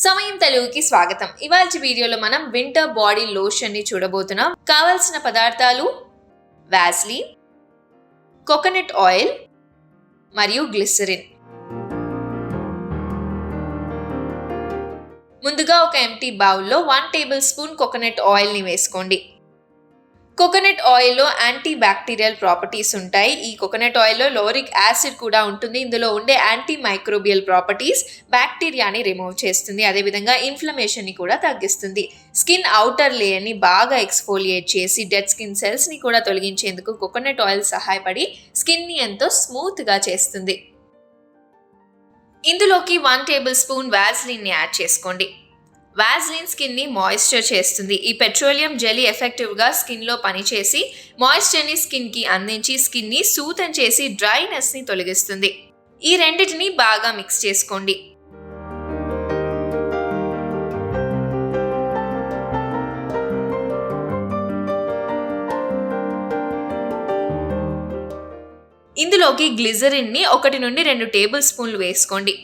సమయం తెలుగుకి స్వాగతం. ఇవాల్టి వీడియోలో మనం వింటర్ బాడీ లోషన్ ని చూడబోతున్నాం. కావాల్సిన పదార్థాలు వాస్లిన్, కోకోనట్ ఆయిల్ మరియు గ్లిసరిన్. ముందుగా ఒక ఎంప్టీ బౌల్లో 1 టేబుల్ స్పూన్ కోకోనట్ ఆయిల్ ని వేసుకోండి. కోకోనట్ ఆయిల్లో యాంటీ బ్యాక్టీరియల్ ప్రాపర్టీస్ ఉంటాయి. ఈ కోకోనట్ ఆయిల్లో లోరిక్ యాసిడ్ కూడా ఉంటుంది. ఇందులో ఉండే యాంటీ మైక్రోబియల్ ప్రాపర్టీస్ బ్యాక్టీరియాని రిమూవ్ చేస్తుంది. అదేవిధంగా ఇన్ఫ్లమేషన్ని కూడా తగ్గిస్తుంది. స్కిన్ అవుటర్ లేయర్ని బాగా ఎక్స్ఫోలియేట్ చేసి డెడ్ స్కిన్ సెల్స్ని కూడా తొలగించేందుకు కోకోనట్ ఆయిల్ సహాయపడి స్కిన్ని ఎంతో స్మూత్గా చేస్తుంది. ఇందులోకి 1 టేబుల్ స్పూన్ వాస్లిన్ని యాడ్ చేసుకోండి. వాస్లిన్ స్కిన్ని మాయిశ్చర్ చేస్తుంది. ఈ పెట్రోలియం జెలీ ఎఫెక్టివ్గా స్కిన్లో పనిచేసి మాయిశ్చర్ని స్కిన్కి అందించి స్కిన్ని సూతన్ చేసి డ్రైనెస్ని తొలగిస్తుంది. ఈ రెండింటిని బాగా మిక్స్ చేసుకోండి. ఇందులోకి గ్లిజరిన్ని 1 నుండి 2 టేబుల్ స్పూన్లు వేసుకోండి.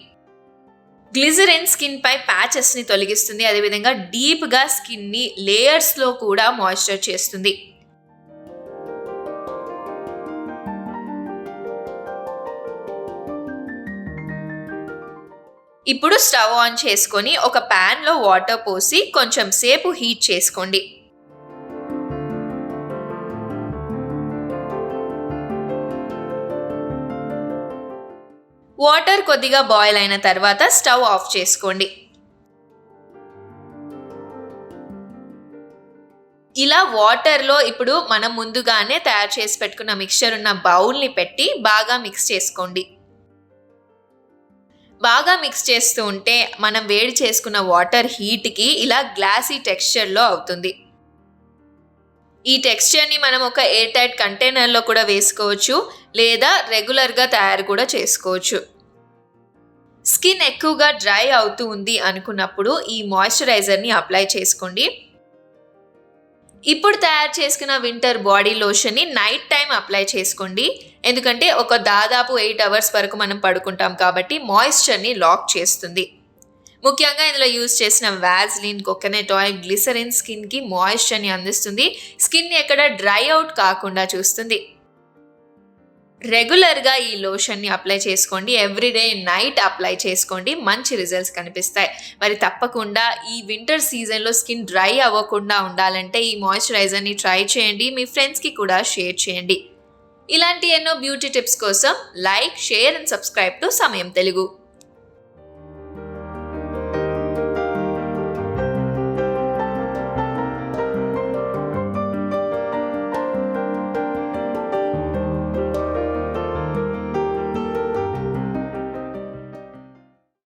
గ్లిజరిన్ స్కిన్ పై ప్యాచెస్ ని తొలగిస్తుంది. అదేవిధంగా డీప్ గా స్కిన్ ని లేయర్స్ లో కూడా మాయిశ్చర్ చేస్తుంది. ఇప్పుడు స్టవ్ ఆన్ చేసుకొని ఒక పాన్ లో వాటర్ పోసి కొంచెం సేపు హీట్ చేసుకోండి. వాటర్ కొద్దిగా బాయిల్ అయిన తర్వాత స్టవ్ ఆఫ్ చేసుకోండి. ఇలా వాటర్లో ఇప్పుడు మనం ముందుగానే తయారు చేసి పెట్టుకున్న మిక్చర్ ఉన్న బౌల్ని పెట్టి బాగా మిక్స్ చేసుకోండి. బాగా మిక్స్ చేస్తూ ఉంటే మనం వేడి చేసుకున్న వాటర్ హీట్కి ఇలా గ్లాసీ టెక్స్చర్లో అవుతుంది. ఈ టెక్స్చర్ని మనం ఒక ఎయిర్ టైట్ కంటైనర్లో కూడా వేసుకోవచ్చు, లేదా రెగ్యులర్గా తయారు కూడా చేసుకోవచ్చు. స్కిన్ ఎక్కువగా డ్రై అవుతూ ఉంది అనుకున్నప్పుడు ఈ మాయిశ్చరైజర్ని అప్లై చేసుకోండి. ఇప్పుడు తయారు చేసుకున్న వింటర్ బాడీ లోషన్ని నైట్ టైం అప్లై చేసుకోండి. ఎందుకంటే ఒక దాదాపు 8 అవర్స్ వరకు మనం పడుకుంటాం కాబట్టి మాయిశ్చర్ని లాక్ చేస్తుంది. ముఖ్యంగా ఇందులో యూజ్ చేసిన వాస్లిన్, కోకోనట్ ఆయిల్, గ్లిసరిన్ స్కిన్కి మాయిశ్చర్ని అందిస్తుంది. స్కిన్ ఎక్కడ డ్రై అవుట్ కాకుండా చూస్తుంది. రెగ్యులర్గా ఈ లోషన్ని అప్లై చేసుకోండి. ఎవ్రీడే నైట్ అప్లై చేసుకోండి. మంచి రిజల్ట్స్ కనిపిస్తాయి. మరి తప్పకుండా ఈ వింటర్ సీజన్లో స్కిన్ డ్రై అవ్వకుండా ఉండాలంటే ఈ మాయిశ్చరైజర్ని ట్రై చేయండి. మీ ఫ్రెండ్స్కి కూడా షేర్ చేయండి. ఇలాంటి ఎన్నో బ్యూటీ టిప్స్ కోసం like, share and subscribe to సమయం తెలుగు.